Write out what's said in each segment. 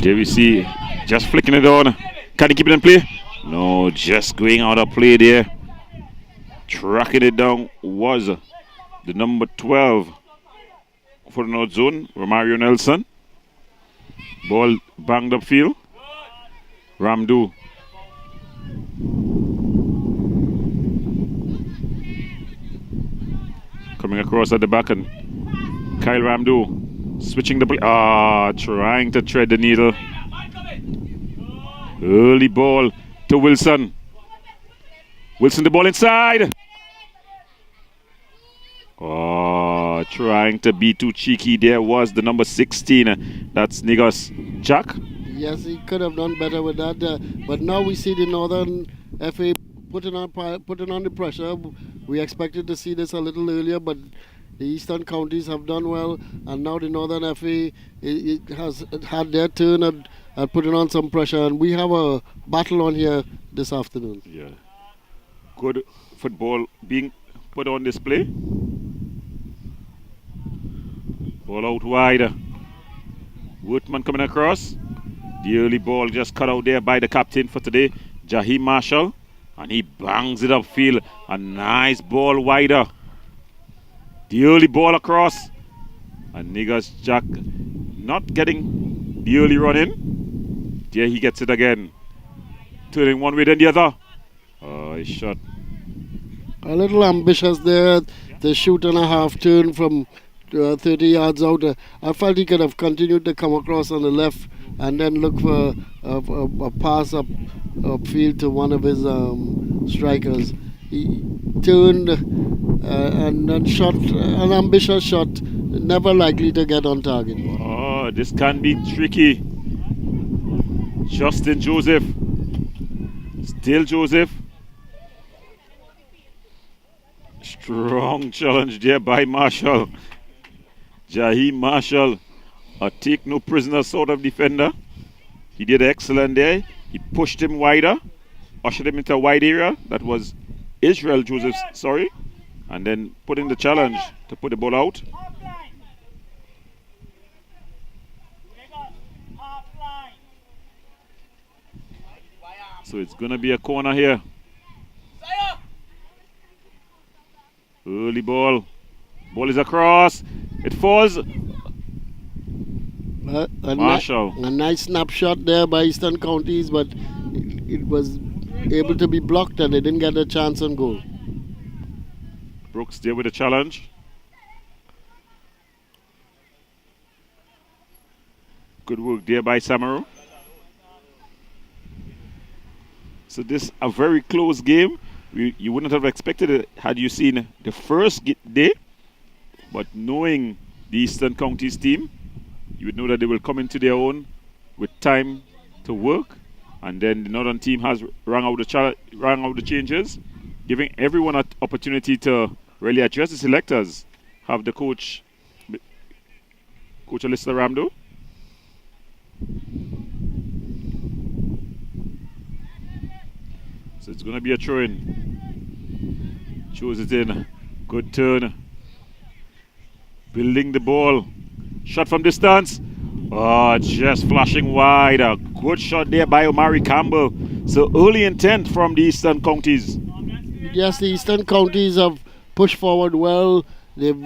There we see, just flicking it on. Can he keep it in play? No, just going out of play there. Tracking it down was the number 12 for the North Zone, Romario Nelson. Ball banged upfield. Ramdu. Coming across at the back, and Kyle Ramdu switching the play. Trying to thread the needle. Early ball to Wilson. Wilson the ball inside. Trying to be too cheeky. There was the number 16. That's Nigos Jack. Yes, he could have done better with that. But now we see the Northern FA putting on the pressure. We expected to see this a little earlier, but the Eastern counties have done well, and now the Northern FA it has had their turn at putting on some pressure, and we have a battle on here this afternoon. Yeah, good football being put on display. Ball out wide. Woodman coming across. The early ball just cut out there by the captain for today, Jaheim Marshall. And he bangs it upfield. A nice ball wider. The early ball across. And Niggas Jack not getting the early run in. There he gets it again. Turning one way then the other. He shot. A little ambitious there. The shoot and a half turn from 30 yards out. I felt he could have continued to come across on the left and then look for a pass upfield to one of his strikers. He turned and then shot an ambitious shot, never likely to get on target. This can be tricky. Justin Joseph. Still Joseph. Strong challenge there by Marshall. Jaheim Marshall, a take no prisoner sort of defender. He did excellent there. He pushed him wider, ushered him into a wide area. That was Israel Joseph, and then put in the challenge to put the ball out. So it's going to be a corner here. Early ball. Ball is across. It falls. Marshall. A nice snapshot there by Eastern Counties, but it was able to be blocked and they didn't get a chance on goal. Brooks there with a challenge. Good work there by Samaru. So this a very close game. You wouldn't have expected it had you seen the first day. But knowing the Eastern Counties team, you would know that they will come into their own with time to work. And then the Northern team has rung out the changes, giving everyone an opportunity to really address the selectors. Have the coach Alyssa Ramdo. So it's going to be a throw-in. Shows it in. Good turn. Building the ball. Shot from distance. Just flashing wide. A good shot there by Omari Campbell. So early intent from the Eastern Counties. Yes, the Eastern Counties have pushed forward well. They've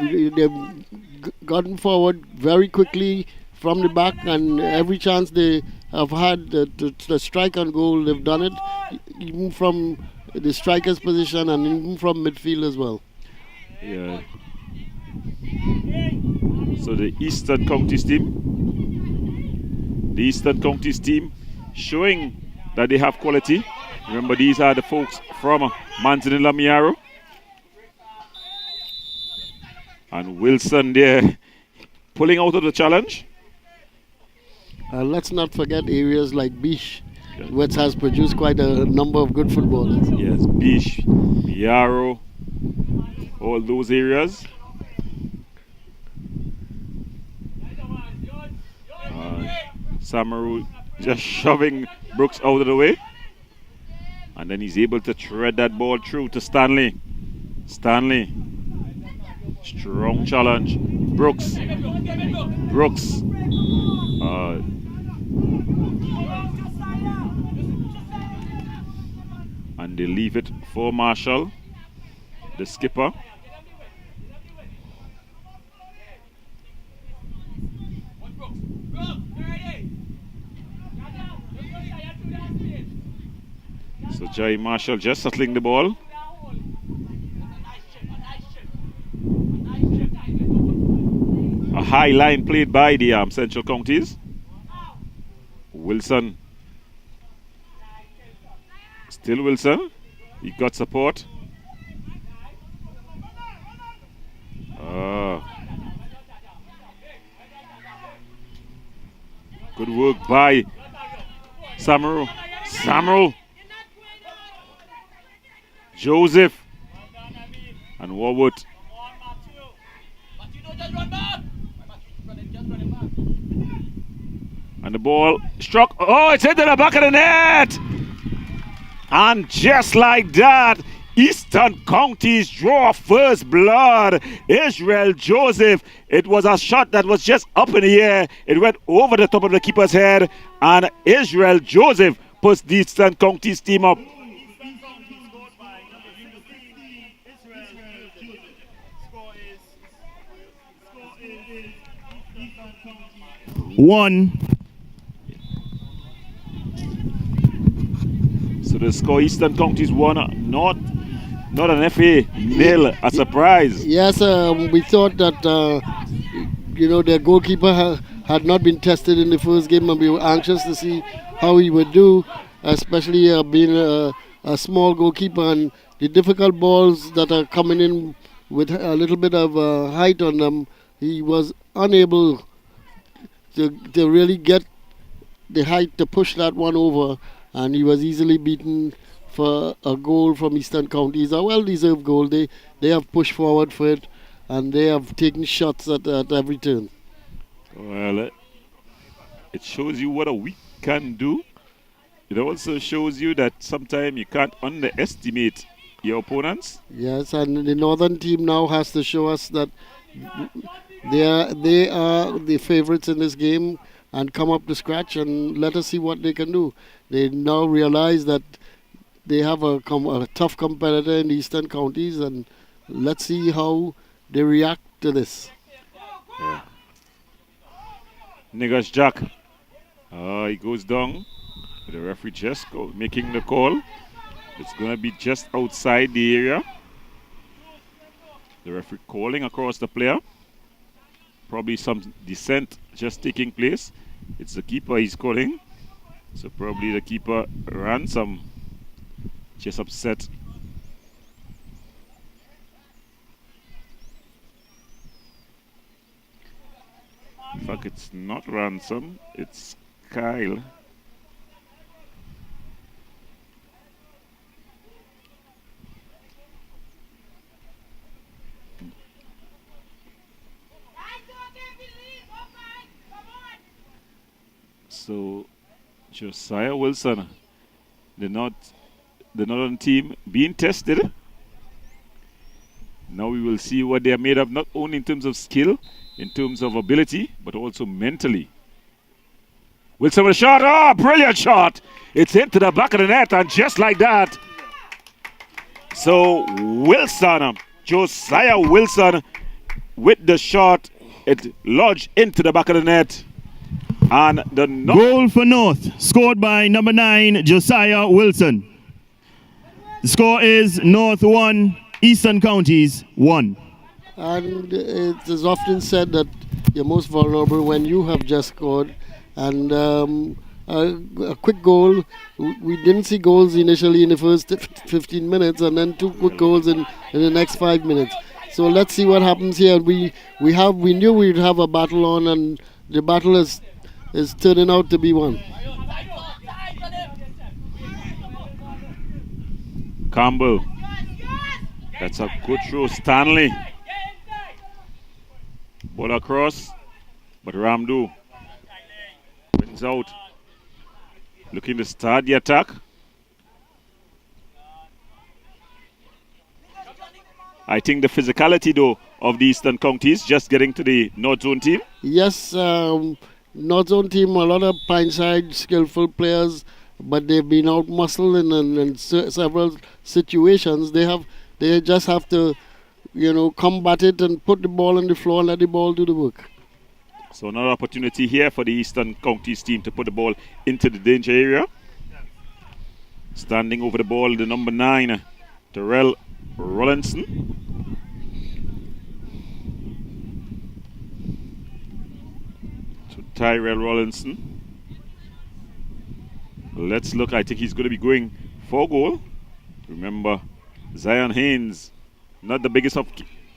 gotten forward very quickly from the back, and every chance they have had to strike on goal, they've done it, even from the striker's position and even from midfield as well. Yeah. So the Eastern Counties team showing that they have quality. Remember, these are the folks from Manzanilla Miaro. And Wilson there pulling out of the challenge. Let's not forget areas like Bish, which has produced quite a number of good footballers. Yes, Bish, Miaro, all those areas. Samaru just shoving Brooks out of the way. And then he's able to thread that ball through to Stanley. Stanley. Strong challenge. Brooks. And they leave it for Marshall, the skipper. So Jai Marshall just settling the ball. A high line played by the Central Counties. Wilson. Still Wilson. He got support. Good work by Samaru. Samaru. Joseph. And Warwood. And the ball struck. Oh, it's into the back of the net. And just like that, Eastern Counties draw first blood. Israel Joseph. It was a shot that was just up in the air. It went over the top of the keeper's head. And Israel Joseph puts the Eastern Counties team up. One. So the score, Eastern Counties 1, not an FA nil, a surprise. Yes, we thought that their goalkeeper had not been tested in the first game, and we were anxious to see how he would do, especially being a small goalkeeper, and the difficult balls that are coming in with a little bit of height on them, he was unable to really get the height to push that one over, and he was easily beaten for a goal from Eastern Counties. A well-deserved goal. They have pushed forward for it, and they have taken shots at every turn. Well, it shows you what a week can do. It also shows you that sometimes you can't underestimate your opponents. Yes, and the Northern team now has to show us that they are the favourites in this game and come up to scratch, and let us see what they can do. They now realize that they have a tough competitor in the Eastern Counties, and let's see how they react to this. Yeah. Niggas Jack. He goes down. The referee just making the call. It's going to be just outside the area. The referee calling across the player. Probably some descent just taking place. It's the keeper he's calling. So probably the keeper Ransom just upset. In fact, it's not Ransom, it's Kyle. So Josiah Wilson, the Northern team being tested. Now we will see what they are made of, not only in terms of skill, in terms of ability, but also mentally. Wilson with a shot. Oh, brilliant shot. It's into the back of the net, and just like that. So Wilson, Josiah Wilson with the shot. It lodged into the back of the net. And the goal for North, scored by number 9, Josiah Wilson. The score is North 1, Eastern Counties 1. And it is often said that you're most vulnerable when you have just scored. And a quick goal. We didn't see goals initially in the first 15 minutes, and then 2 quick goals in the next 5 minutes. So let's see what happens here. We knew we'd have a battle on, and the battle is turning out to be one. Campbell. That's a good throw. Stanley. Ball across. But Ramdu wins out. Looking to start the attack. I think the physicality, though, of the Eastern Counties just getting to the North Zone team. Yes, North Zone team, a lot of Pineside skillful players, but they've been out muscled in several situations. They just have to, combat it and put the ball on the floor and let the ball do the work. So another opportunity here for the Eastern Counties team to put the ball into the danger area. Standing over the ball, the number 9, Terrell Rollinson. To Tyrell Rollinson. Let's look. I think he's going to be going for goal. Remember, Zion Haynes, not the biggest of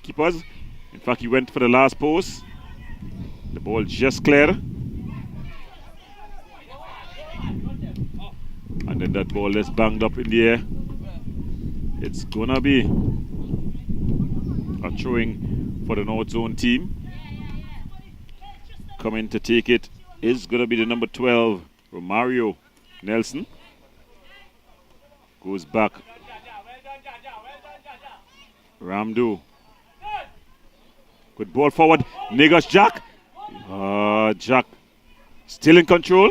keepers. In fact, he went for the last post. The ball just cleared. And then that ball is banged up in the air. It's going to be a throwing for the North Zone team. Coming to take it is going to be the number 12, Romario Nelson. Goes back. Ramdo. Good ball forward. Niggas Jack. Jack still in control.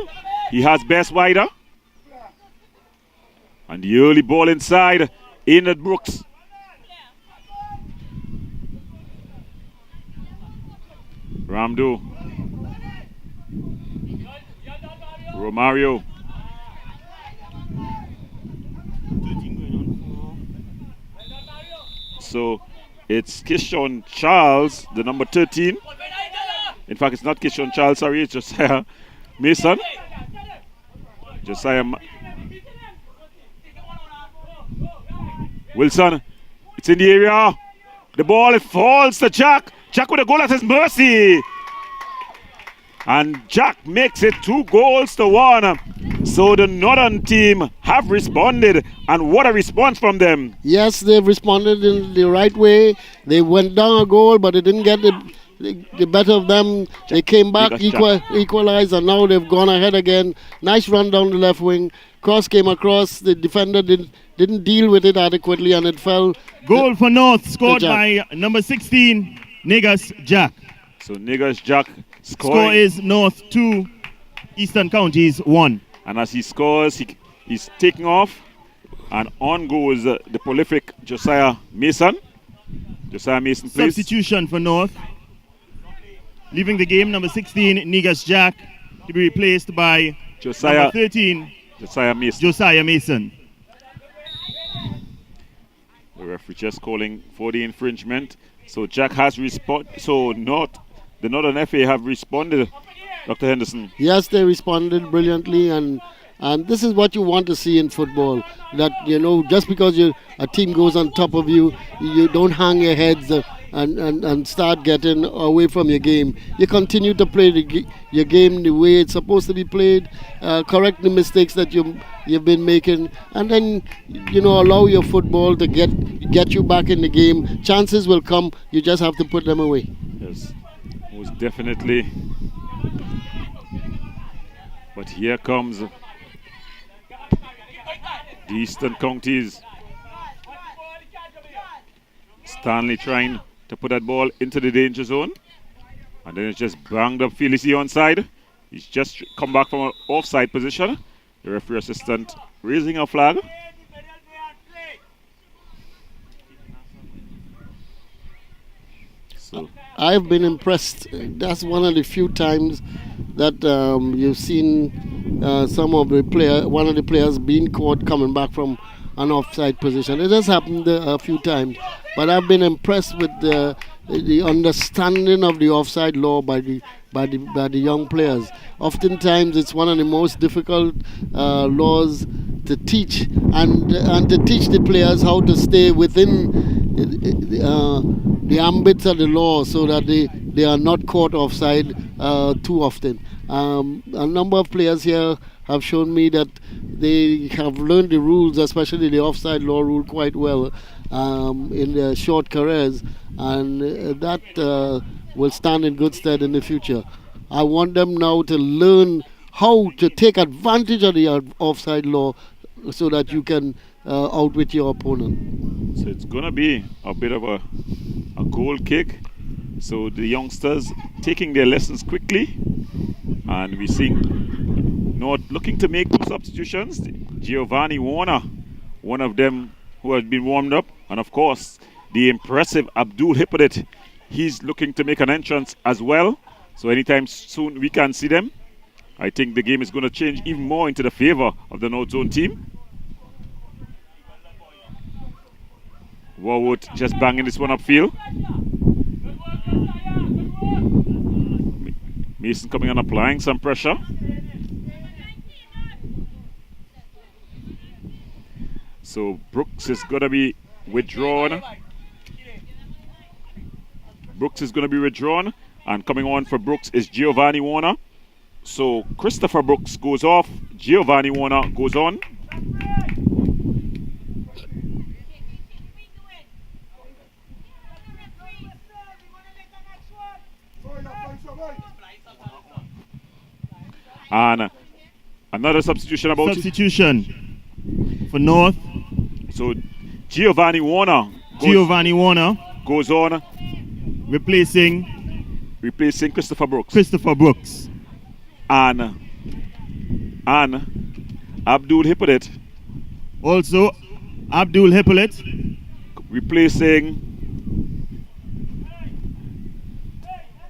He has best wider. And the early ball inside. In at Brooks. Ramdo. Romario. So it's Kishon Charles, the number 13. In fact, it's not Kishon Charles, sorry, it's Josiah Mason. Wilson, it's in the area. The ball, it falls to Jack. Jack with a goal at his mercy. And Jack makes it 2-1. So the Northern team have responded, and what a response from them. Yes, they've responded in the right way. They went down a goal, but they didn't get the better of them. They came back, equalized, and now they've gone ahead again. Nice run down the left wing. Cross came across. The defender didn't deal with it adequately, and it fell. Goal for North, scored by number 16, Niggas Jack. So Niggas Jack scoring. Score is North 2, Eastern Counties 1. And as he scores, he's taking off. And on goes the prolific Josiah Mason. Josiah Mason, please. Substitution for North. Leaving the game, number 16, Niggas Jack, to be replaced by number 13, Josiah Mason. Josiah Mason. The referee just calling for the infringement. So Jack has responded. So the Northern FA have responded, Dr. Henderson. Yes, they responded brilliantly, and this is what you want to see in football. That, just because a team goes on top of you, you don't hang your heads and start getting away from your game. You continue to play your game the way it's supposed to be played, correct the mistakes that you've been making, and then allow your football to get you back in the game. Chances will come, you just have to put them away. Yes, most definitely. But here comes the Eastern Counties. Stanley trying to put that ball into the danger zone. And then it's just banged up. Is he onside? He's just come back from an offside position. The referee assistant raising a flag. So I've been impressed. That's one of the few times that you've seen one of the players being caught coming back from an offside position. It has happened a few times, but I've been impressed with the understanding of the offside law by the young players. Oftentimes, it's one of the most difficult laws to teach, and to teach the players how to stay within the ambits of the law, so that they are not caught offside too often. A number of players here have shown me that they have learned the rules, especially the offside law rule, quite well in their short careers, and that will stand in good stead in the future. I want them now to learn how to take advantage of the offside law so that you can outwit your opponent. So it's going to be a bit of a goal kick. So the youngsters taking their lessons quickly, and we seeing Not looking to make two substitutions. Giovanni Warner, one of them who has been warmed up. And of course, the impressive Abdul Hippolyte. He's looking to make an entrance as well. So anytime soon we can see them. I think the game is going to change even more into the favor of the North Zone team. Warwood just banging this one upfield. Mason coming and applying some pressure. So Brooks is going to be withdrawn. Brooks is going to be withdrawn. And coming on for Brooks is Giovanni Warner. So Christopher Brooks goes off. Giovanni Warner goes on. And another substitution about Substitution for North. So Giovanni Warner goes on, replacing Christopher Brooks. Christopher Brooks. And Abdul Hippolyte. Also Abdul Hippolyte replacing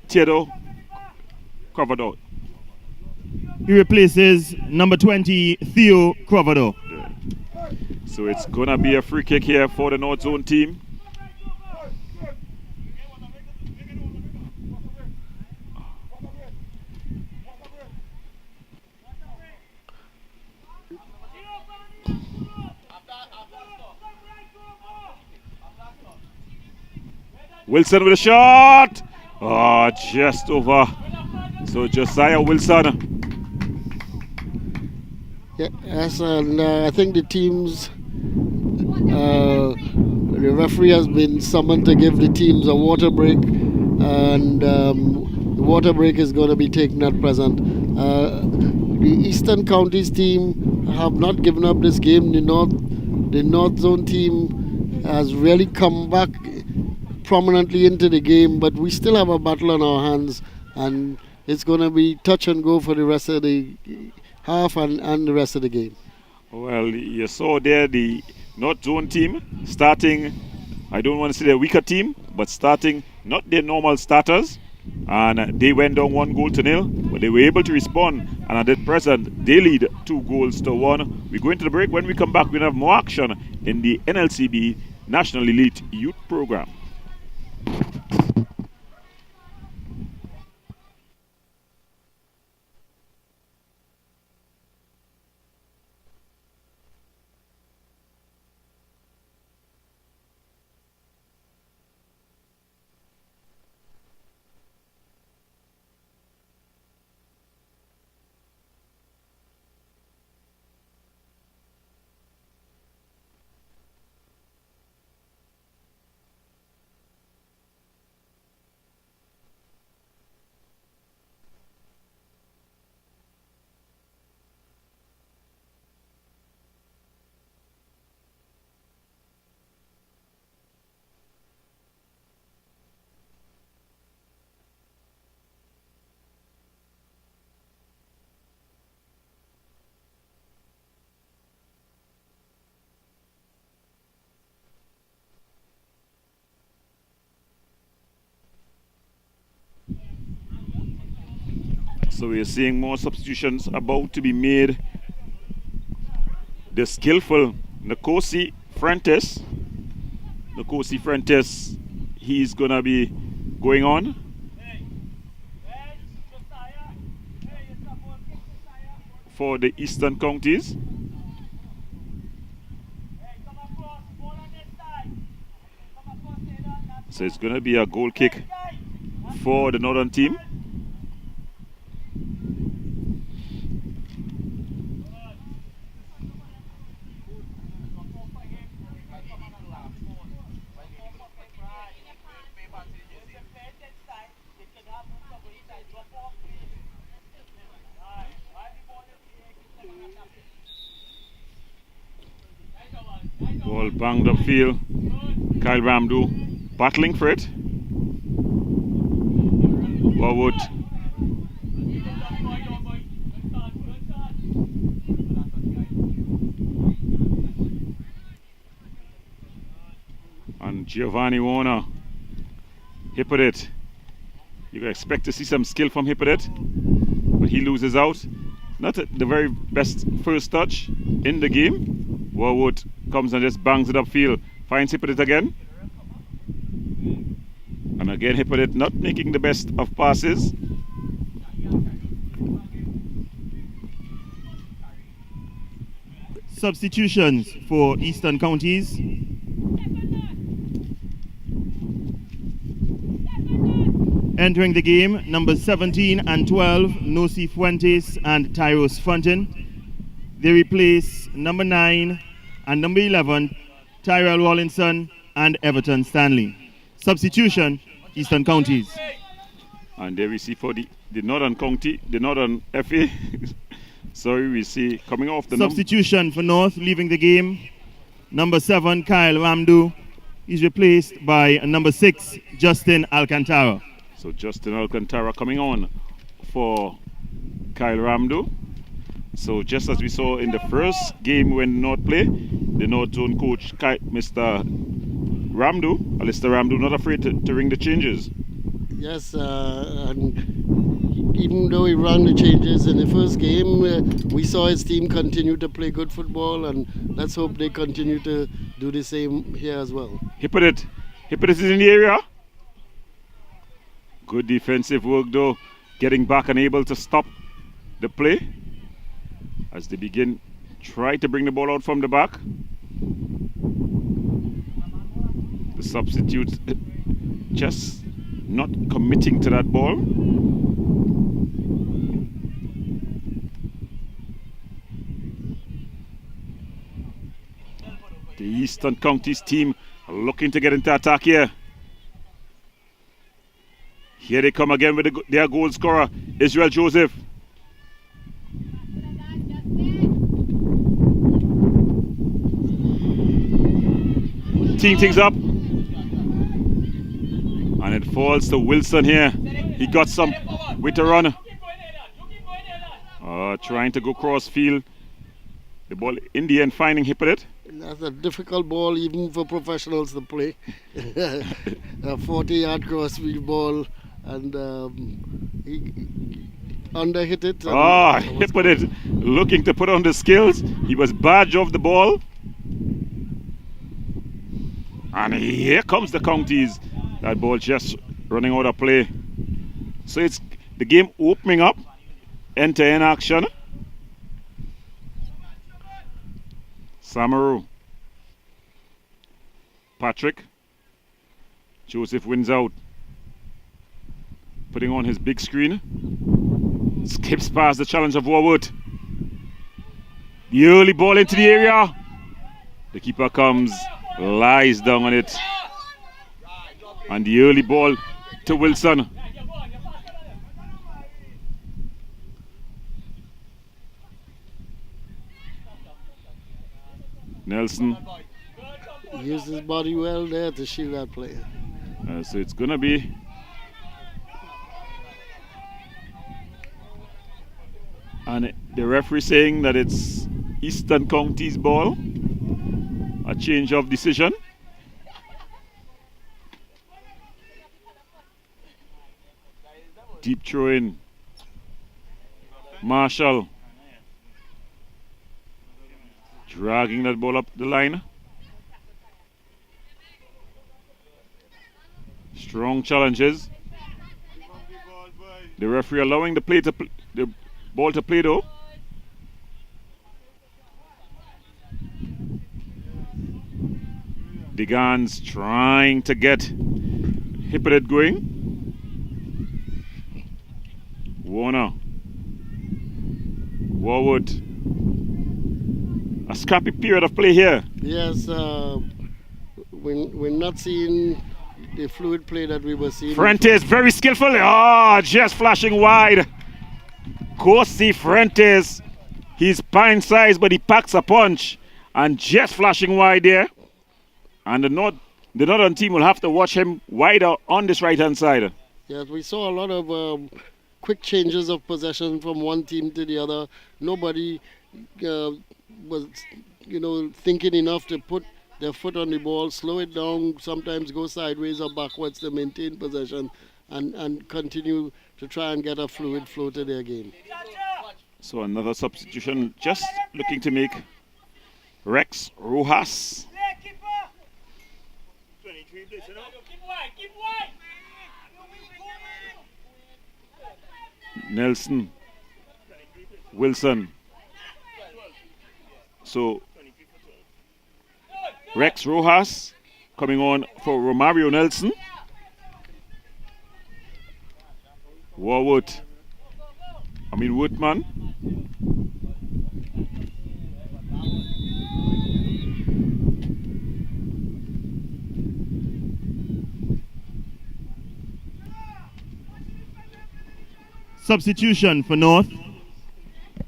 Theodore Crovador. He replaces number 20 Theo Crovador. So it's gonna be a free kick here for the North Zone team. Wilson with a shot. Oh, just over. So Josiah Wilson. Yes, and I think the teams, the referee has been summoned to give the teams a water break, and the water break is going to be taken at present. The Eastern Counties team have not given up this game. The North Zone team has really come back prominently into the game, but we still have a battle on our hands, and it's going to be touch and go for the rest of the half and the rest of the game. Well, you saw there the North Zone team starting, I don't want to say they're a weaker team, but starting not their normal starters. And they went down 1-0, but they were able to respond. And at the present, they lead 2-1. We go into the break. When we come back, we're going to have more action in the NLCB National Elite Youth Program. So we're seeing more substitutions about to be made. The skillful Nkosi Frentes, he's going to be going on. For the Eastern Counties. So it's going to be a goal kick for the Northern team. Ball banged upfield. Kyle Ramdu battling for it. Warwood. Giovanni Warner. Hippolyte. You expect to see some skill from Hippolyte, but he loses out. Not the very best first touch in the game. Warwood comes and just bangs it upfield. Finds Hippolyte again. And again, Hippolyte not making the best of passes. Substitutions for Eastern Counties. Entering the game, numbers 17 and 12, Nosi Fuentes and Tyros Fontaine. They replace number 9 and number 11, Tyrell Wallinson and Everton Stanley. Substitution, Eastern Counties. And there we see for the Northern County, the Northern FA. Sorry, we see coming off the substitution for North, leaving the game, number 7, Kyle Ramdu. He's replaced by number 6, Justin Alcantara. So Justin Alcantara coming on for Kyle Ramdu. So just as we saw in the first game when North played, the North Zone coach, Mr. Ramdu, Alistair Ramdu, not afraid to ring the changes. Yes, and even though he ran the changes in the first game, we saw his team continue to play good football, and let's hope they continue to do the same here as well. Hippolyte is in the area. Good defensive work though, getting back and able to stop the play as they begin try to bring the ball out from the back. The substitutes just not committing to that ball. The Eastern Counties team are looking to get into attack here. Here they come again with their goal scorer, Israel Joseph. Teeing things up. And it falls to Wilson here. He got some with the run. Trying to go cross field. The ball in the end finding Hippolyte. That's a difficult ball even for professionals to play. A 40-yard crossfield ball, and he underhit it. Hippolyte looking to put on the skills. He was badge of the ball. And here comes the Counties. That ball just running out of play. So it's the game opening up. End-to-end action. Samaru. Patrick. Joseph wins out. Putting on his big screen. Skips past the challenge of Warwood. The early ball into the area. The keeper comes, lies down on it. And the early ball to Wilson. Nelson. Used his body well there to shield that player. So it's going to be and the referee saying that it's Eastern Counties ball. A change of decision. Deep throw in. Marshall. Dragging that ball up the line. Strong challenges. The referee allowing the ball to play though. Digans trying to get Hippolyte going. Warner. Warwood. A scrappy period of play here. Yes, we're not seeing the fluid play that we were seeing. Fuentes very skillful. Just flashing wide. Kosi Fuentes. He's pine sized, but he packs a punch. And just flashing wide there. And the Northern team will have to watch him wider on this right hand side. Yes, we saw a lot of quick changes of possession from one team to the other. Nobody was, thinking enough to put their foot on the ball, slow it down, sometimes go sideways or backwards to maintain possession and continue to try and get a fluid flow to their game. So another substitution just looking to make Rex Rojas. Nelson Wilson. So Rex Rojas coming on for Romario Nelson. Woodman. Substitution for North.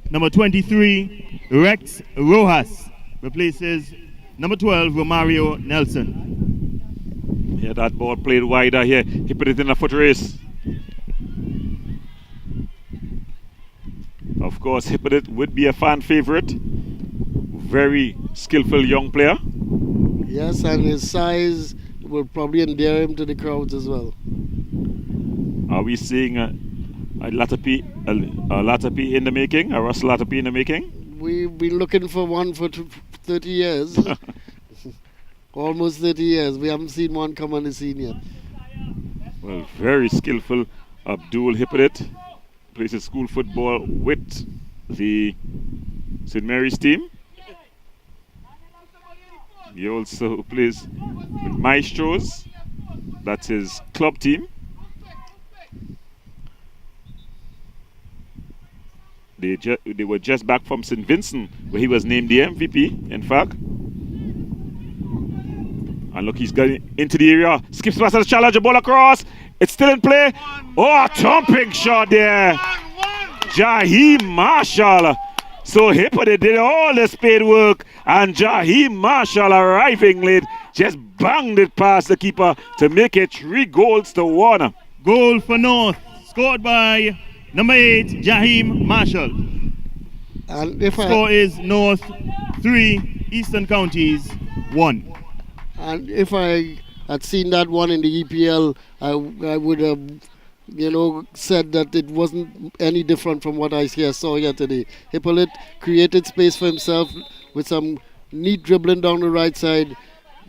Number 23, Rex Rojas replaces number 12, Romario Nelson. Yeah, that ball played wider here. He put it in a foot race. Of course, Hippolyte would be a fan favorite. Very skillful young player. Yes, and his size will probably endear him to the crowds as well. Are we seeing a Latapi in the making, a Russell Latapi in the making? We've been looking for one for 30 years. Almost 30 years. We haven't seen one come on the scene yet. Well, very skillful Abdul Hippolyte. Plays his school football with the St. Mary's team. He also plays with Maestros. That's his club team. They were just back from St. Vincent, where he was named the MVP, in fact. And look, he's going into the area. Skips past the challenge, ball across. It's still in play. Oh, thumping shot there. Jaheim Marshall. So Hippolyte did all the spade work, and Jaheim Marshall, arriving late, just banged it past the keeper to make it 3-1. Goal for North, scored by number 8, Jaheim Marshall. And if Score is North 3, Eastern Counties 1. And if I had seen that one in the EPL, I would have, said that it wasn't any different from what I saw here today. Hippolyte created space for himself with some neat dribbling down the right side,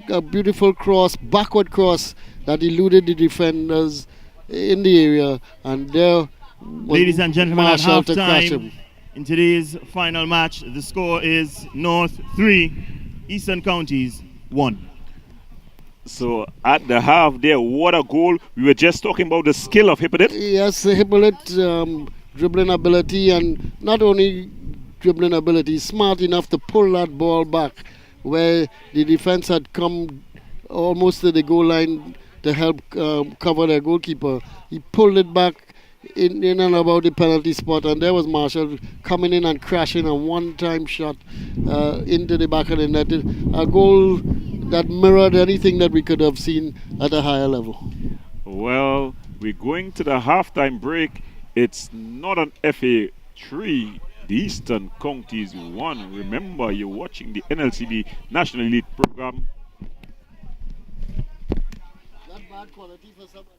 a beautiful backward cross that eluded the defenders in the area, and there was Ladies and gentlemen, Marshall at to crash halftime him. in today's final match, the score is North 3, Eastern Counties 1. So at the half there, what a goal. We were just talking about the skill of Hippolyte. Yes, Hippolyte dribbling ability, and not only dribbling ability, smart enough to pull that ball back where the defense had come almost to the goal line to help cover their goalkeeper. He pulled it back in and about the penalty spot, and there was Marshall coming in and crashing a one-time shot into the back of the net. A goal that mirrored anything that we could have seen at a higher level. Well, we're going to the halftime break. It's not an FA 3, the Eastern Counties 1. Remember, you're watching the NLCB National Elite Program. Not bad quality for somebody.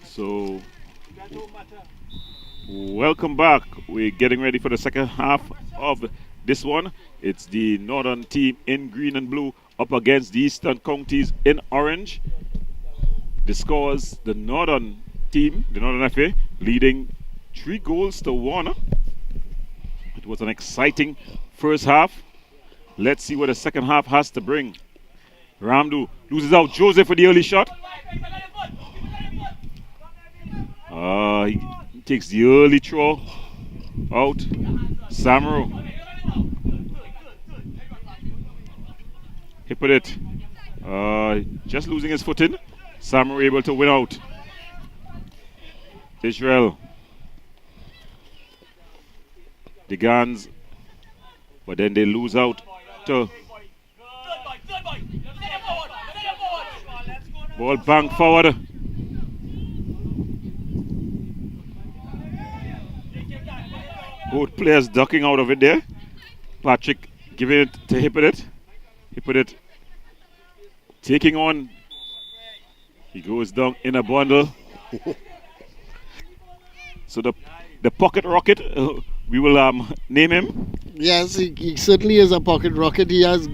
So, welcome back. We're getting ready for the second half of this one. It's the Northern team in green and blue up against the Eastern counties in orange. The scores, the Northern team, the Northern FA, leading 3-1. It was an exciting first half. Let's see what the second half has to bring. Ramdu loses out Joseph for the early shot. He takes the early throw out. Samaru. He put it. Just losing his footing. Samaru able to win out. Israel. The guns. But then they lose out to. Ball bang forward. Both players ducking out of it there. Patrick giving it to Hippolyte. Hippolyte taking on. He goes down in a bundle. So the pocket rocket, we will name him. Yes, he certainly is a pocket rocket. He has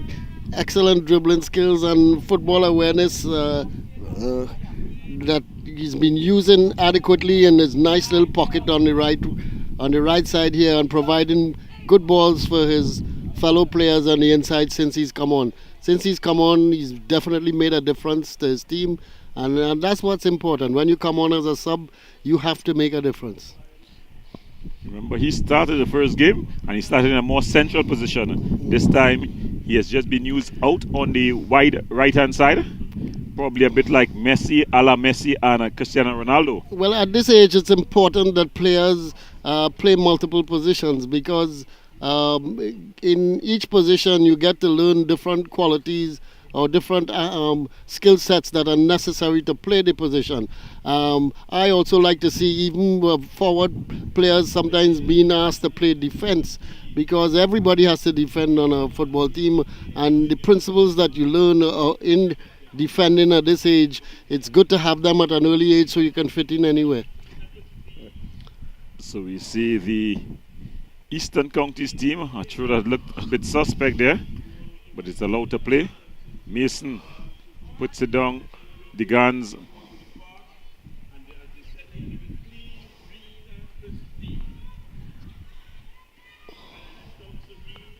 excellent dribbling skills and football awareness that he's been using adequately in his nice little pocket on the right side here, and providing good balls for his fellow players on the inside since he's come on. Since he's come on, he's definitely made a difference to his team, and that's what's important. When you come on as a sub, you have to make a difference. Remember, he started the first game and he started in a more central position. This time he has just been used out on the wide right hand side, probably a bit like Messi, a la Messi and Cristiano Ronaldo. Well, at this age it's important that players play multiple positions, because in each position you get to learn different qualities or different skill sets that are necessary to play the position. I also like to see even forward players sometimes being asked to play defense, because everybody has to defend on a football team, and the principles that you learn in defending at this age, it's good to have them at an early age so you can fit in anywhere. So we see the Eastern Counties team. I thought that looked a bit suspect there, but it's allowed to play. Mason puts it down. The guns.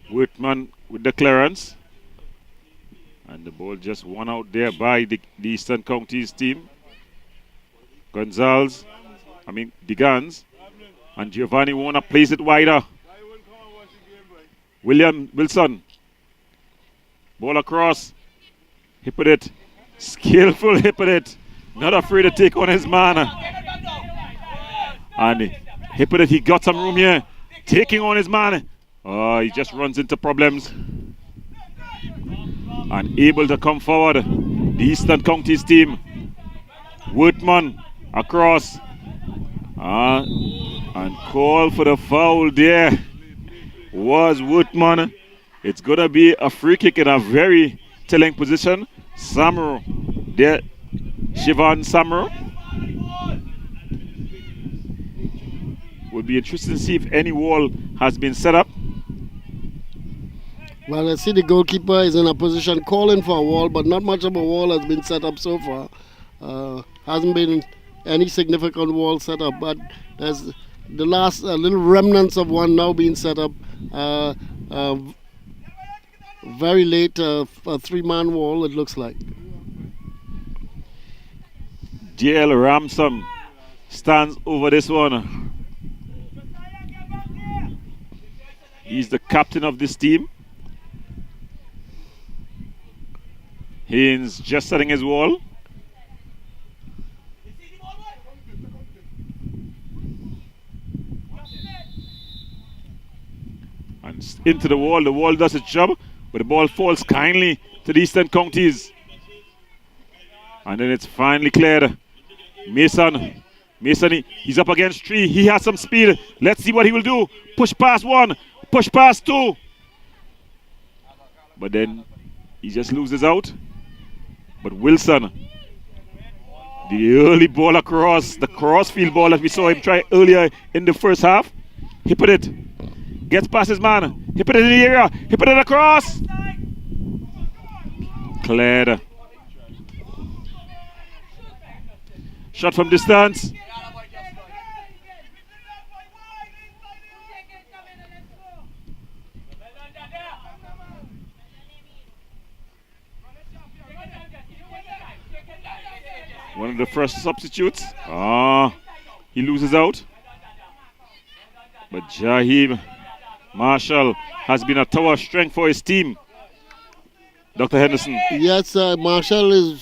Whitman with the clearance. And the ball just won out there by the Eastern Counties team. Gonzalez, the guns. And Giovanni Warner plays it wider. Wilson. Ball across. Hippolyte. Skillful Hippolyte. Not afraid to take on his man. And Hippolyte, he got some room here. Taking on his man. He just runs into problems. And able to come forward. The Eastern Counties team. Woodman across. And call for the foul there was Woodman. It's going to be a free kick in a very telling position. Samaru there. Shivan Samaru. Will be interesting to see if any wall has been set up. Well, I see the goalkeeper is in a position calling for a wall, but not much of a wall has been set up so far. Hasn't been any significant wall set up, but there's the last little remnants of one now being set up. Very late, a three-man wall, it looks like. JL Ramsam stands over this one. He's the captain of this team. Haynes just setting his wall. And into the wall. The wall does its job, but the ball falls kindly to the Eastern Counties. And then it's finally cleared. Mason, he's up against three. He has some speed. Let's see what he will do. Push past one. Push past two. But then he just loses out. But Wilson, the early ball across, the crossfield ball that we saw him try earlier in the first half. He put it, gets past his man. He put it in the area. He put it across. Cleared. Shot from distance. One of the first substitutes. He loses out. But Jahim Marshall has been a tower of strength for his team. Dr. Henderson. Yes, Marshall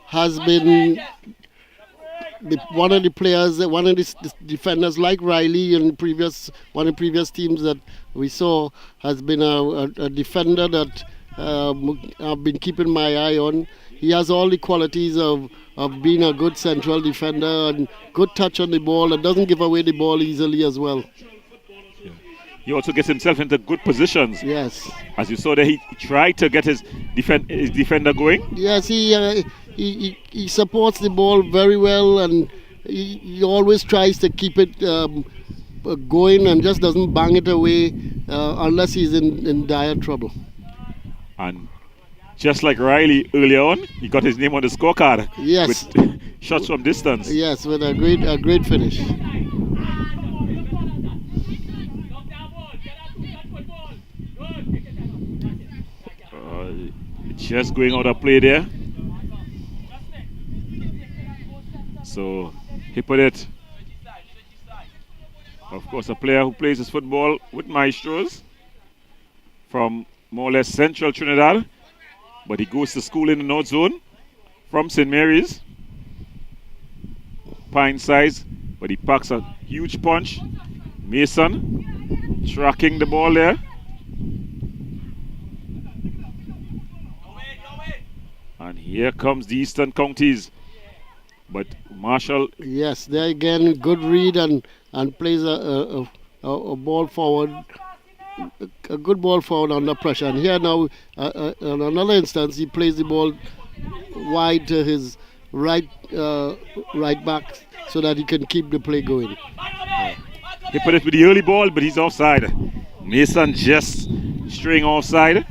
has been one of the players, one of the defenders like Riley in one of the previous teams that we saw has been a defender that I've been keeping my eye on. He has all the qualities of being a good central defender and good touch on the ball and doesn't give away the ball easily as well. He also gets himself into good positions. Yes. As you saw there, he tried to get his defender going. Yes, he supports the ball very well and he always tries to keep it going and just doesn't bang it away unless he's in dire trouble. And just like Riley earlier on, he got his name on the scorecard. Yes. With shots from distance. Yes, with a great finish. Just going out of play there. So he put it. Of course, a player who plays his football with maestros from more or less central Trinidad, but he goes to school in the North Zone from St. Mary's. Pine size, but he packs a huge punch. Mason tracking the ball there. And here comes the Eastern Counties. But Marshall. Yes, there again, good read and plays a ball forward, a good ball forward under pressure. And here now, in another instance, he plays the ball wide to his right back so that he can keep the play going. He put it with the early ball, but he's offside. Mason just straying offside,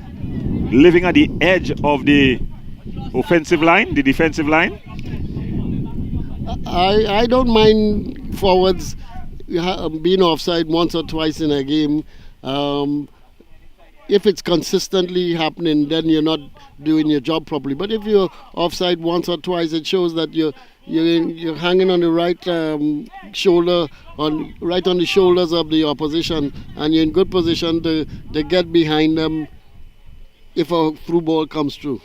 living at the edge of the offensive line, the defensive line. I don't mind forwards being offside once or twice in a game. If it's consistently happening, then you're not doing your job properly. But if you're offside once or twice, it shows that you're hanging on the right shoulder, right on the shoulders of the opposition, and you're in good position to get behind them if a through ball comes through.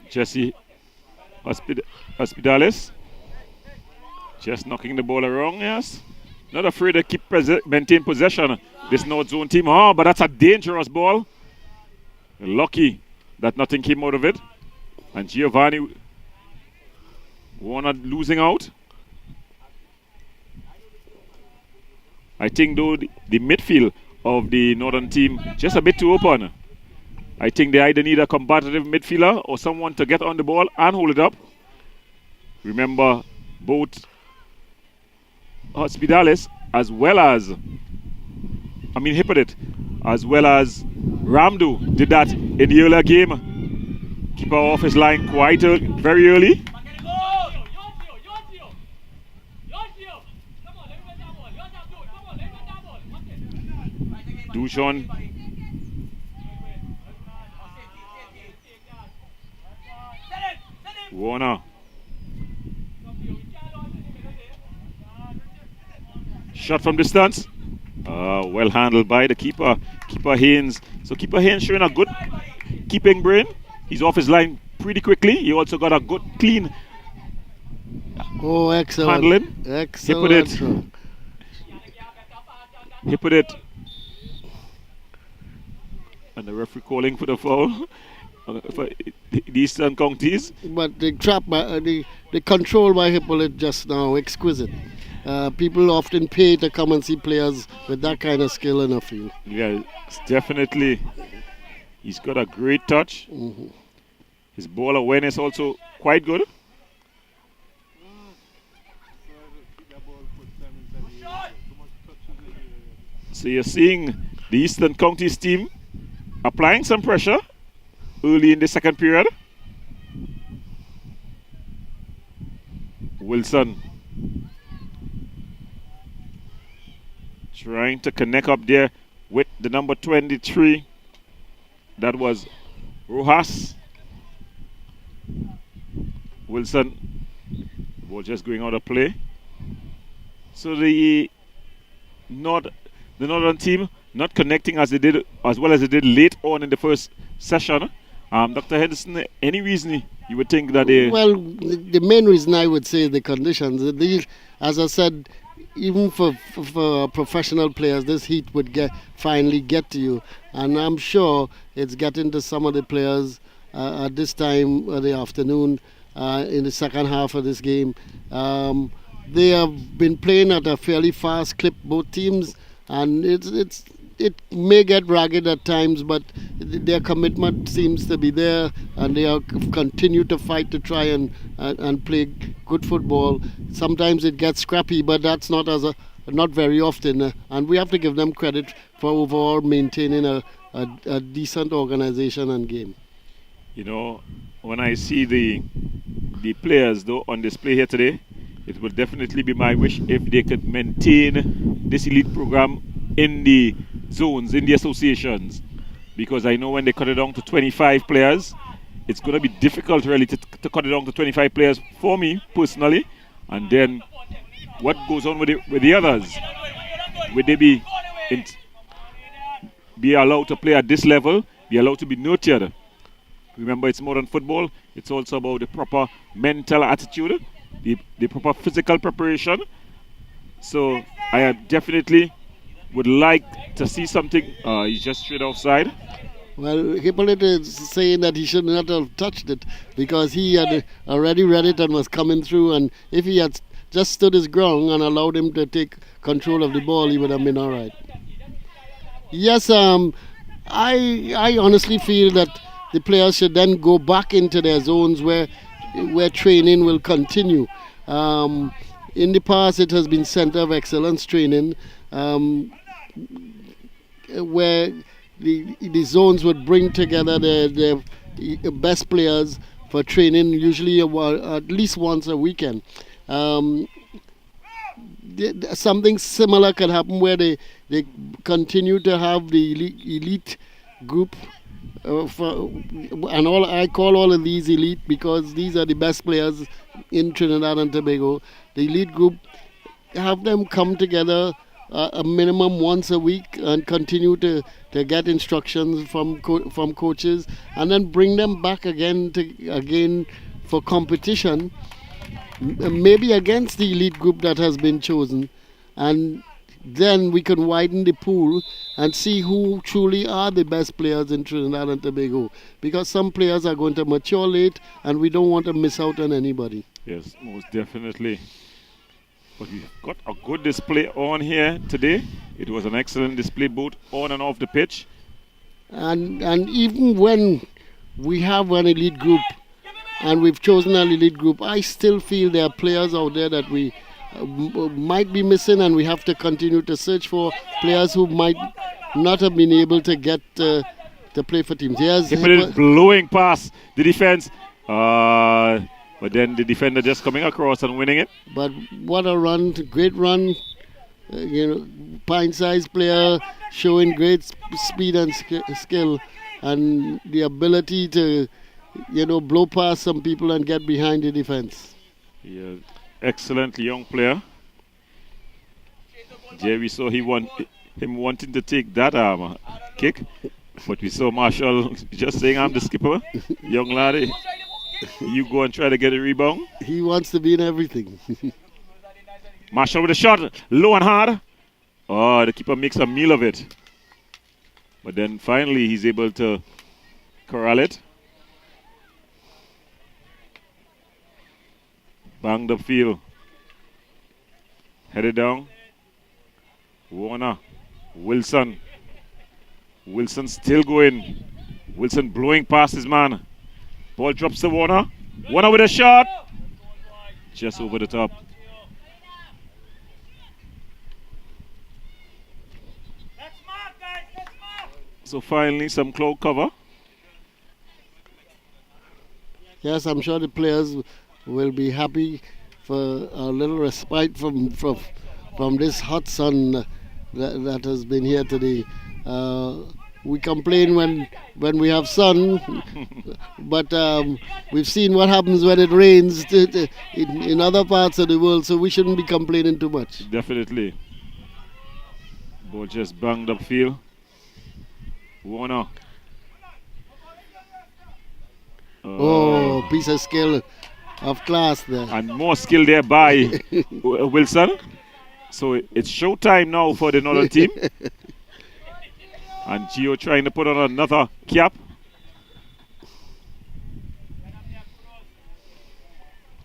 Jesse Hospitales just knocking the ball around, yes. Not afraid to maintain possession, this North Zone team. But that's a dangerous ball. Lucky that nothing came out of it. And Giovanni Warner losing out. I think though the midfield of the Northern team just a bit too open. I think they either need a combative midfielder or someone to get on the ball and hold it up. Remember, both Hospitales as well as, Hippolyte, as well as Ramdu did that in the earlier game. Keeper off his line quite very early. Dushon. Warner. Shot from distance. Well handled by the keeper. Keeper Haynes. So Keeper Haynes showing a good keeping brain. He's off his line pretty quickly. He also got a good clean excellent handling. Excellent. He put it. And the referee calling for the foul. For the Eastern Counties. But the trap, the control by Hippolyte just now, exquisite. People often pay to come and see players with that kind of skill in a field. Yeah, it's definitely. He's got a great touch. Mm-hmm. His ball awareness also quite good. So you're seeing the Eastern Counties team applying some pressure early in the second period. Wilson trying to connect up there with the number 23. That was Rojas. Wilson, the ball just going out of play. So the Northern team not connecting as well as they did late on in the first session. Dr. Henderson, any reason you would think that they... Well, the main reason I would say the conditions. As I said, even for professional players, this heat would finally get to you. And I'm sure it's getting to some of the players at this time of the afternoon in the second half of this game. They have been playing at a fairly fast clip, both teams, and it may get ragged at times, but their commitment seems to be there, and they are continue to fight to try and play good football. Sometimes it gets scrappy, but that's not very often, and we have to give them credit for overall maintaining a decent organization and game. You know, when I see the players though on display here today, it would definitely be my wish if they could maintain this elite program in the zones, in the associations, because I know when they cut it down to 25 players, it's going to be difficult really to cut it down to 25 players for me personally. And then what goes on with the others? Would they be allowed to play at this level, be allowed to be nurtured? Remember, it's more than football. It's also about the proper mental attitude, the proper physical preparation. So I definitely would like to see something. He's just straight offside. Well, Hippolyte is saying that he should not have touched it because he had already read it and was coming through. And if he had just stood his ground and allowed him to take control of the ball, he would have been all right. Yes, I honestly feel that the players should then go back into their zones where training will continue. In the past, it has been Center of Excellence training, where the zones would bring together the best players for training, usually at least once a weekend. Something similar can happen where they continue to have the elite group. I call all of these elite because these are the best players in Trinidad and Tobago. The elite group, have them come together a minimum once a week and continue to get instructions from coaches, and then bring them back again for competition, maybe against the elite group that has been chosen, and then we can widen the pool and see who truly are the best players in Trinidad and Tobago, because some players are going to mature late and we don't want to miss out on anybody. Yes, most definitely. But we've got a good display on here today. It was an excellent display both on and off the pitch. And even when we have an elite group and we've chosen an elite group, I still feel there are players out there that we might be missing, and we have to continue to search for players who might not have been able to get to play for teams. Yes, blowing past the defense, but then the defender just coming across and winning it. But what a run, great run. Pint-sized player showing great speed and skill, and the ability to blow past some people and get behind the defense. Yeah. Excellent young player. There we saw him wanting to take that kick, but we saw Marshall just saying, "I'm the skipper, young laddie. You go and try to get a rebound." He wants to be in everything. Marshall with a shot, low and hard. Oh, the keeper makes a meal of it. But then finally he's able to corral it. Banged up field. Headed down. Warner. Wilson. Wilson still going. Wilson blowing past his man. Ball drops to Warner. Warner with a shot. Just over the top. So finally some cloud cover. Yes, I'm sure the players will be happy for a little respite from this hot sun that has been here today. We complain when we have sun, but we've seen what happens when it rains in other parts of the world, so we shouldn't be complaining too much. Definitely. Ball just banged upfield. Warner. Piece of skill of class there. And more skill there by Wilson. So it's showtime now for the Northern team. And Gio trying to put on another cap.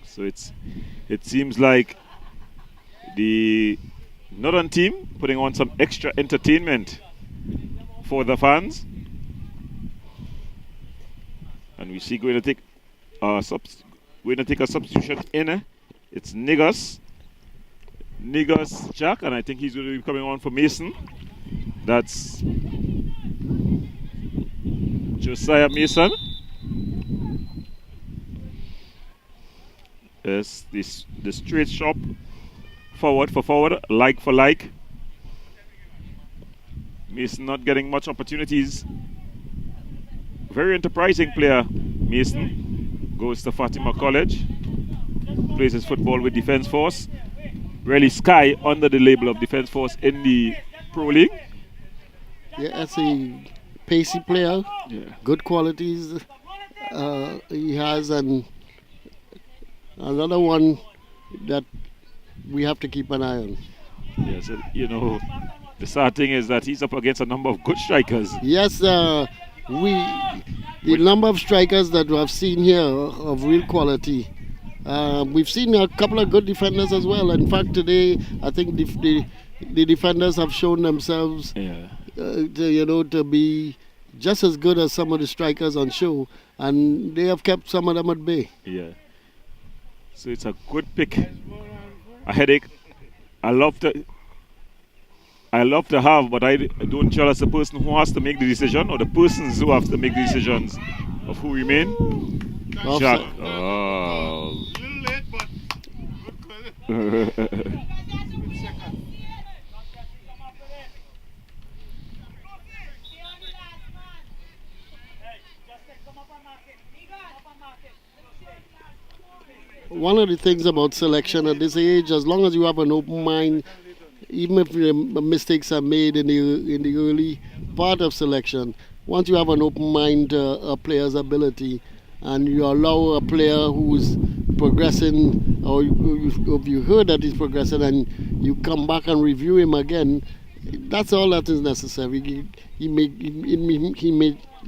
So it seems like the Northern team putting on some extra entertainment for the fans. And we see going to take a substitution in. It's Niggers Jack, and I think he's going to be coming on for Mason. That's Josiah Mason. Yes, the straight shot forward for forward, like for like. Mason not getting much opportunities. Very enterprising player, Mason. Goes to Fatima College. Plays his football with Defence Force. Really sky under the label of Defence Force in the Pro League. Yeah, that's a pacey player. Yeah. Good qualities he has, and another one that we have to keep an eye on. Yes, the sad thing is that he's up against a number of good strikers. Yes, the number of strikers that we have seen here of real quality. We've seen a couple of good defenders as well. In fact, today I think the defenders have shown themselves, to be just as good as some of the strikers on show, and they have kept some of them at bay. Yeah. So it's a good pick. A headache. I love to have, but I don't jealous the person who has to make the decision, or the persons who have to make the decisions of who remain. Jack. Oh. One of the things about selection at this age, as long as you have an open mind, even if mistakes are made in the early part of selection, once you have an open mind to a player's ability, and you allow a player who's progressing, or if you heard that he's progressing, and you come back and review him again, that's all that is necessary. He may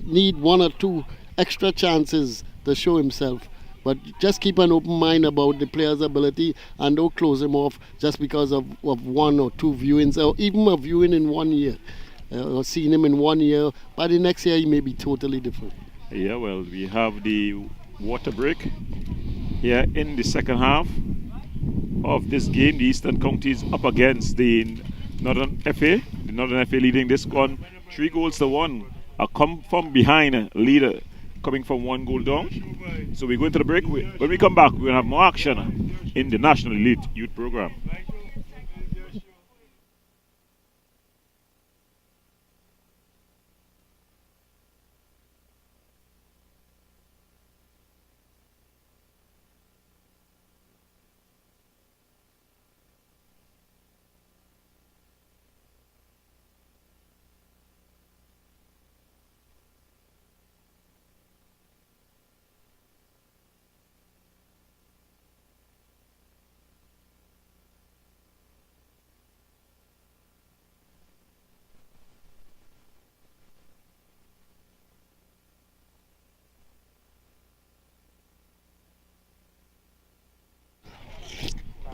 need one or two extra chances to show himself. But just keep an open mind about the player's ability, and don't close him off just because of one or two viewings, or even a viewing in 1 year, or seeing him in 1 year. By the next year, he may be totally different. Yeah, well, we have the water break here in the second half of this game. The Eastern Counties up against the Northern FA. The Northern FA leading this one 3-1. A come from behind leader coming from 1 goal down. So we go into the break. When we come back, we're going to have more action in the National Elite Youth Program.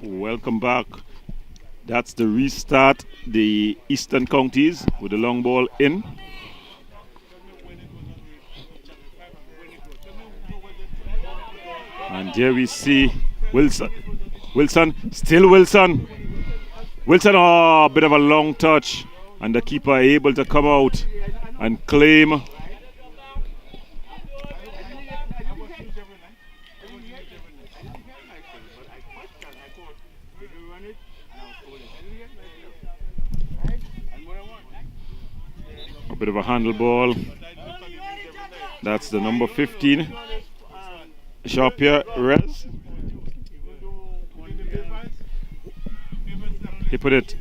Welcome back. That's the restart. The Eastern Counties with the long ball in. And there we see Wilson. Wilson, still Wilson. Wilson, oh, a bit of a long touch. And the keeper able to come out and claim. A bit of a handle ball. That's the number 15. Jean-Pierre Rez. He put it.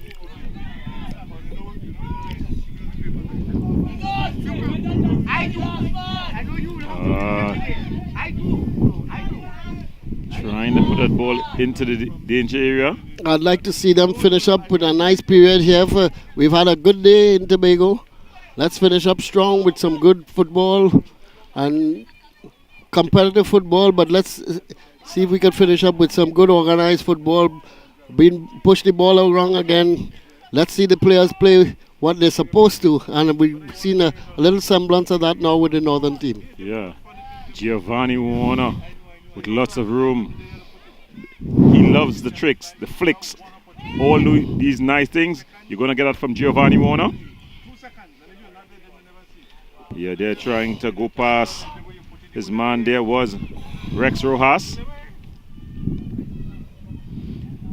Trying to put that ball into the danger area. I'd like to see them finish up with a nice period here. We've had a good day in Tobago. Let's finish up strong with some good football and competitive football, but let's see if we can finish up with some good organized football. Push the ball around again. Let's see the players play what they're supposed to, and we've seen a little semblance of that now with the northern team. Yeah, Giovanni Warner with lots of room. He loves the tricks, the flicks, all these nice things. You're going to get that from Giovanni Warner. Yeah, they're trying to go past. His man there was Rex Rojas.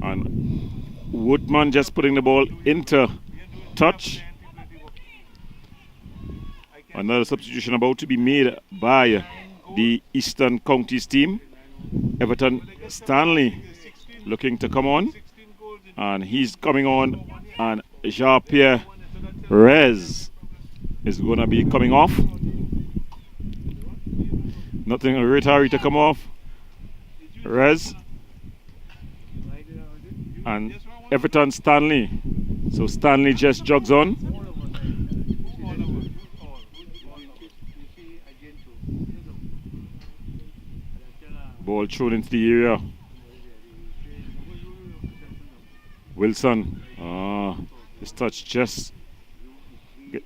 And Woodman just putting the ball into touch. Another substitution about to be made by the Eastern Counties team. Everton Stanley looking to come on. And he's coming on. And Jean-Pierre Rez is going to be coming off. Nothing Retari to come off. Rez. And Everton Stanley. So Stanley just jogs on. Ball thrown into the area. Wilson. His touch just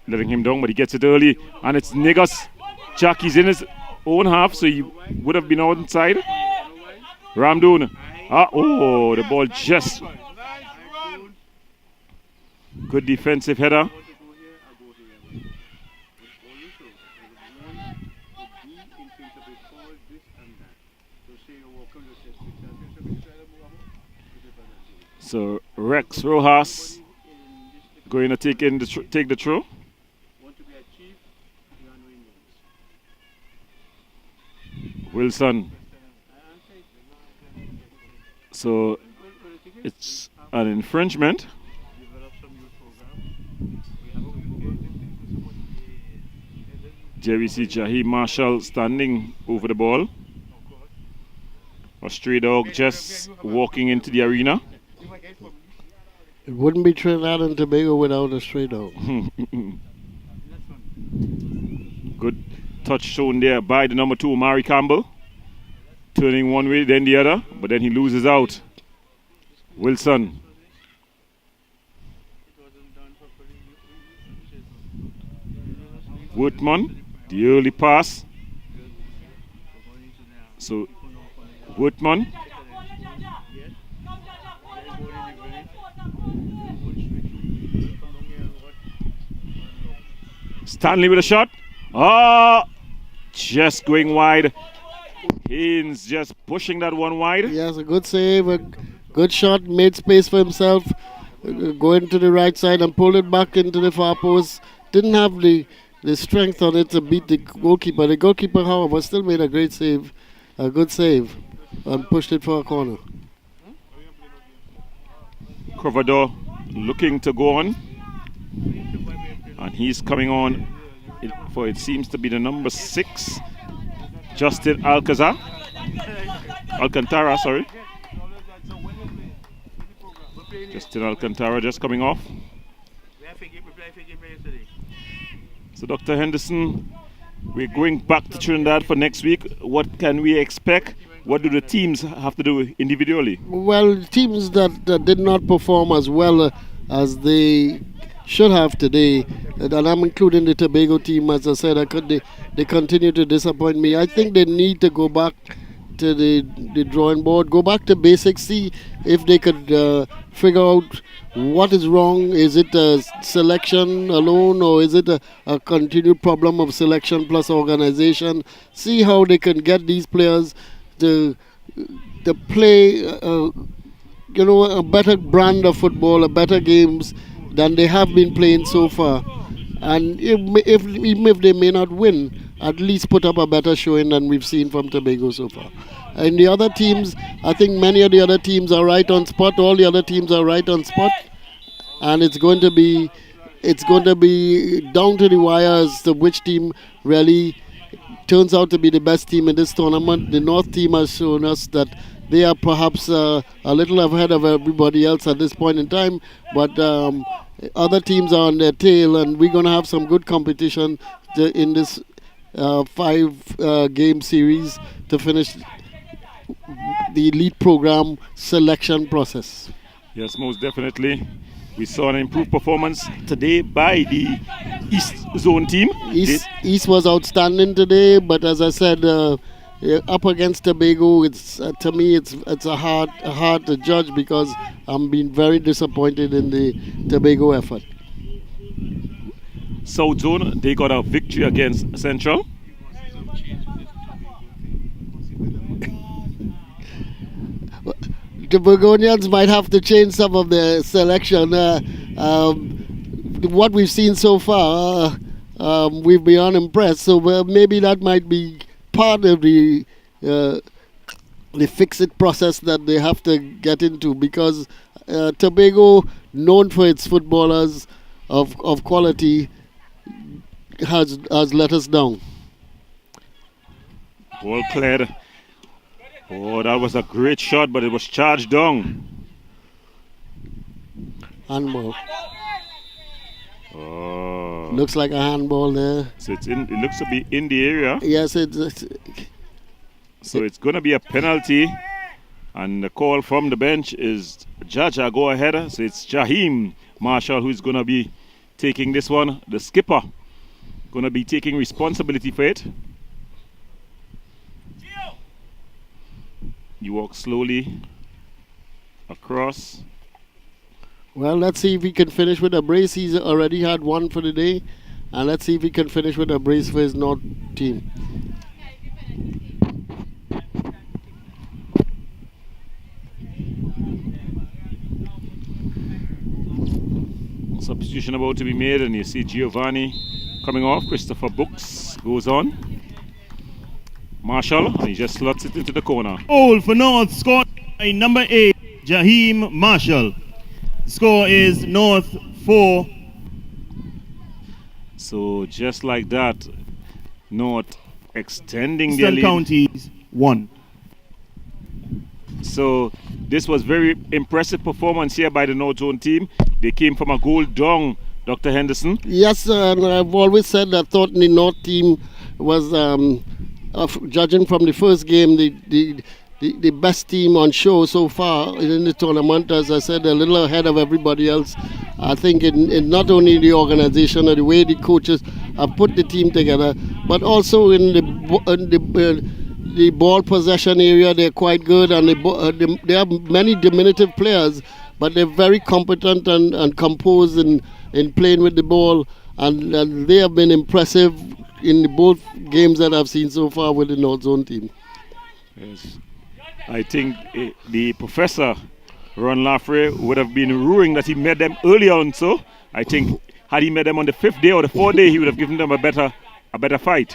letting him down, but he gets it early. And it's Negus. Jackie's in his own half, so he would have been outside. Ramdoon. The ball just. Good defensive header. So Rex Rojas going to take the throw. Wilson. So it's an infringement. There we see Jaheim Marshall standing over the ball. A stray dog just walking into the arena. It wouldn't be Trinidad and Tobago without a stray dog. Good touch shown there by the number 2, Mari Campbell. Turning one way, then the other, but then he loses out. Wilson. Woodman, the early pass. So, Woodman. Stanley with a shot. Just going wide. Haynes just pushing that one wide. Yes, a good save, a good shot, made space for himself, going to the right side and pulled it back into the far post. Didn't have the strength on it to beat the goalkeeper. The goalkeeper, however, still made a great save, a good save, and pushed it for a corner. Crovador looking to go on. And he's coming on for, it seems to be the number 6. Justin Alcantara, sorry. Justin Alcantara just coming off. So Dr. Henderson, we're going back to Trinidad for next week. What can we expect? What do the teams have to do individually? Well, teams that did not perform as well as they should have today, and I'm including the Tobago team, as I said, they continue to disappoint me. I think they need to go back to the drawing board, go back to basics, see if they could figure out what is wrong. Is it a selection alone, or is it a continued problem of selection plus organization? See how they can get these players to play a better brand of football, a better games than they have been playing so far. And even if they may not win, at least put up a better showing than we've seen from Tobago so far. And the other teams, I think many of the other teams are right on spot. All the other teams are right on spot, and it's going to be down to the wire as to which team really turns out to be the best team in this tournament. The North team has shown us that they are perhaps a little ahead of everybody else at this point in time, but other teams are on their tail, and we're going to have some good competition in this 5-game series to finish the elite program selection process. Yes, most definitely. We saw an improved performance today by the East Zone team. East was outstanding today, but as I said, up against Tobago, it's to me it's hard to judge because I'm being very disappointed in the Tobago effort. South Zone, they got a victory against Central. The Burgonians might have to change some of their selection. What we've seen so far, we've been unimpressed. So maybe that might be part of the fix-it process that they have to get into, because Tobago, known for its footballers of quality, has let us down. Ball cleared. Oh, that was a great shot, but it was charged down. Handball. Oh. Looks like a handball there. So it looks to be in the area. Yes, so it's going to be a penalty. And the call from the bench is Jaja, go ahead. So it's Jahim Marshall who's going to be taking this one. The skipper going to be taking responsibility for it. You walk slowly across. Well, let's see if he can finish with a brace. He's already had one for the day. And let's see if he can finish with a brace for his North team. Substitution about to be made, and you see Giovanni coming off. Christopher Books goes on. Marshall, and he just slots it into the corner. Goal for North, scored by number 8, Jahim Marshall. Score is North 4. So just like that, North extending Eastern their lead. Counties 1. So this was very impressive performance here by the North Zone team. They came from a goal down, Dr. Henderson. Yes, and I've always said I thought the North team was, judging from the first game, the best team on show so far in the tournament. As I said, a little ahead of everybody else. I think in not only the organization or the way the coaches have put the team together, but also in the ball possession area, they're quite good, and they have many diminutive players, but they're very competent and composed in playing with the ball, and they have been impressive in both games that I've seen so far with the North Zone team. Yes. I think the professor, Ron Lafrey, would have been ruling that he met them early on. So I think had he met them on the 5th day or the 4th day, he would have given them a better fight.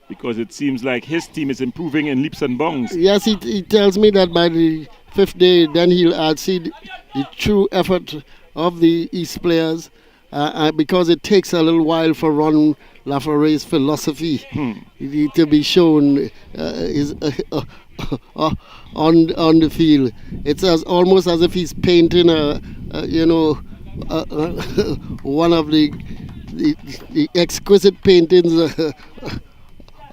Because it seems like his team is improving in leaps and bounds. Yes, he tells me that by the 5th day, then he'll see the true effort of the East players, because it takes a little while for Ron Lafrey's philosophy to be shown on the field. It's almost as if he's painting one of the exquisite paintings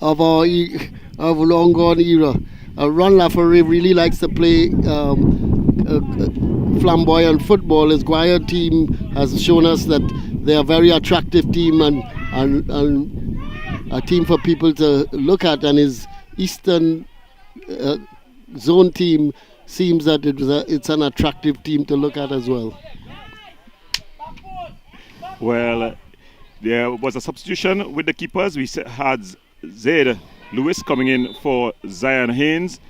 of long gone era. Ron Lafrey really likes to play flamboyant football. His Guaya team has shown us that they are a very attractive team, and a team for people to look at, and his Eastern uh, Zone team seems that it's an attractive team to look at as well. Well, there was a substitution with the keepers. We had Zaid Lewis coming in for Zion Haynes.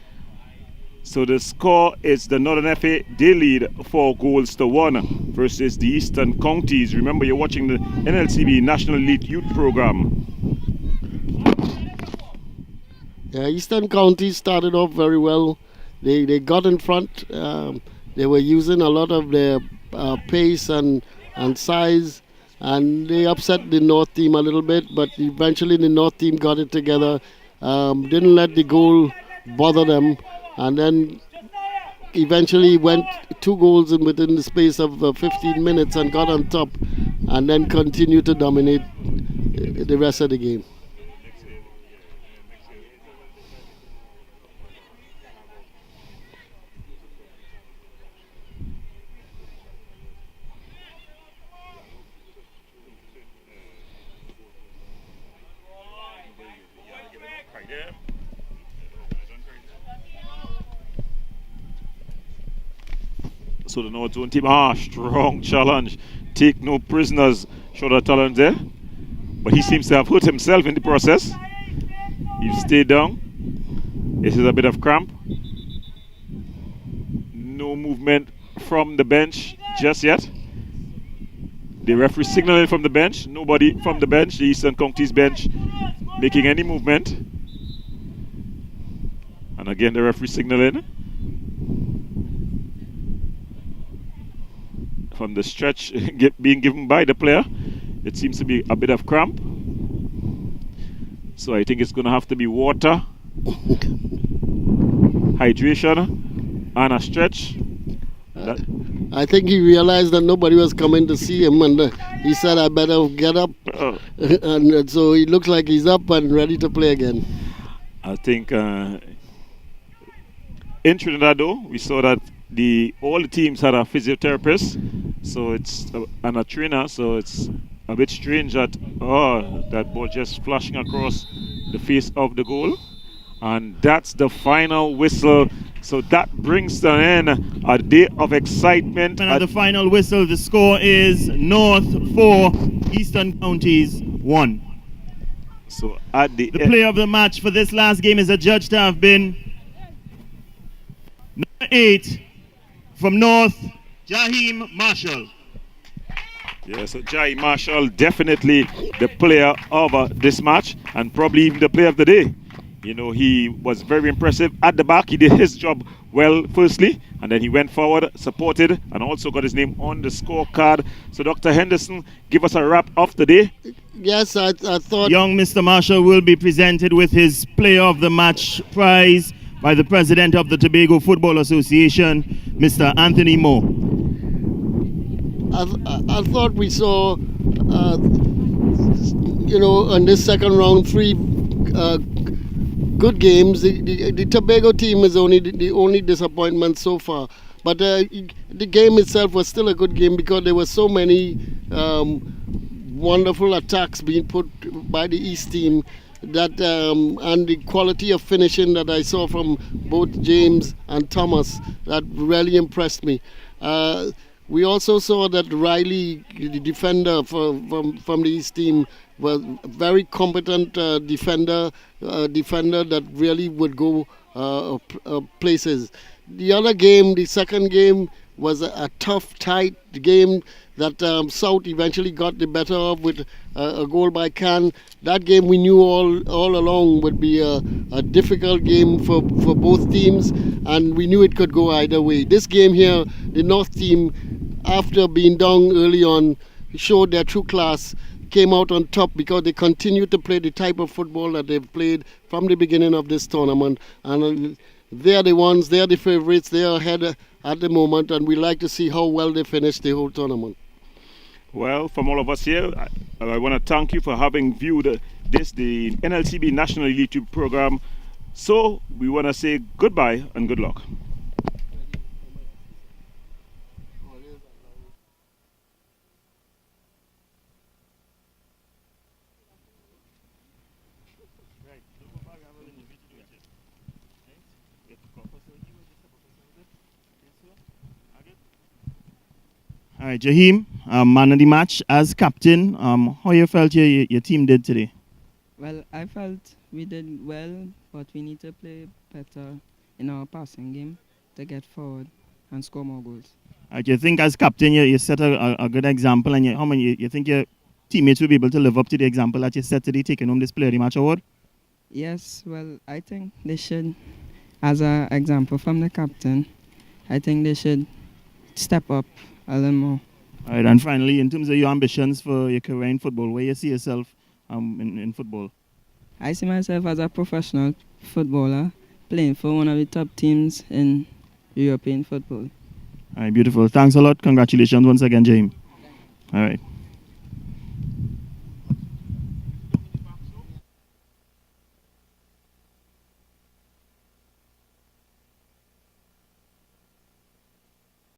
So the score is the Northern FA, they lead 4-1 versus the Eastern Counties. Remember, you're watching the NLCB National Elite Youth Program. Yeah, Eastern Counties started off very well. They got in front. They were using a lot of their pace and size, and they upset the North team a little bit, but eventually the North team got it together, didn't let the goal bother them, and then eventually went 2 goals in within the space of 15 minutes and got on top, and then continued to dominate the rest of the game. So the North Zone team, strong challenge. Take no prisoners. Shoulder talent there. But he seems to have hurt himself in the process. He stayed down. This is a bit of cramp. No movement from the bench just yet. The referee signaling from the bench. Nobody from the bench, the Eastern Counties bench, making any movement. And again, the referee signaling. From the stretch being given by the player, it seems to be a bit of cramp. So I think it's going to have to be water, hydration, and a stretch. I think he realized that nobody was coming to see him, and he said, I better get up. And so he looks like he's up and ready to play again. I think in Trinidad, though, we saw that all the teams had a physiotherapist, so it's and a trainer, so it's a bit strange that that ball just flashing across the face of the goal. And that's the final whistle. So that brings to an end a day of excitement. And at the final whistle, the score is North 4, Eastern Counties 1. So at the player of the match for this last game is adjudged to have been number 8 from North, Jaheim Marshall. Yeah, so Jaheim Marshall, definitely the player of this match, and probably even the player of the day. You know, he was very impressive at the back. He did his job well, firstly, and then he went forward, supported, and also got his name on the scorecard. So, Dr. Henderson, give us a wrap of the day. Yes, I thought... Young Mr. Marshall will be presented with his Player of the Match prize by the President of the Tobago Football Association, Mr. Anthony Moore. I thought we saw, in this second round, 3 good games. The Tobago team is the only disappointment so far. But the game itself was still a good game because there were so many wonderful attacks being put by the East team that and the quality of finishing that I saw from both James and Thomas that really impressed me. We also saw that Riley, the defender from the East team, was a very competent defender that really would go places. The other game, the second game, was a tough, tight game that South eventually got the better of with a goal by Can. That game we knew all along would be a difficult game for both teams, and we knew it could go either way. This game here, the North team, after being down early on, showed their true class, came out on top because they continued to play the type of football that they've played from the beginning of this tournament. And they're the ones, they're the favorites, they're ahead at the moment, and we like to see how well they finish the whole tournament. Well, from all of us here, I want to thank you for having viewed the NLCB National Elite Youth Program. So we want to say goodbye and good luck. All right, Jaheem, man of the match as captain. How you felt your team did today? Well, I felt we did well, but we need to play better in our passing game to get forward and score more goals. All right, you think as captain you set a good example, and you think your teammates will be able to live up to the example that you set today, taking home this player of the match award? Yes, well, I think they should, as an example from the captain, I think they should step up a little more. All right, and finally, in terms of your ambitions for your career in football, where you see yourself in football? I see myself as a professional footballer playing for one of the top teams in European football. All right, beautiful. Thanks a lot. Congratulations once again, James. All right.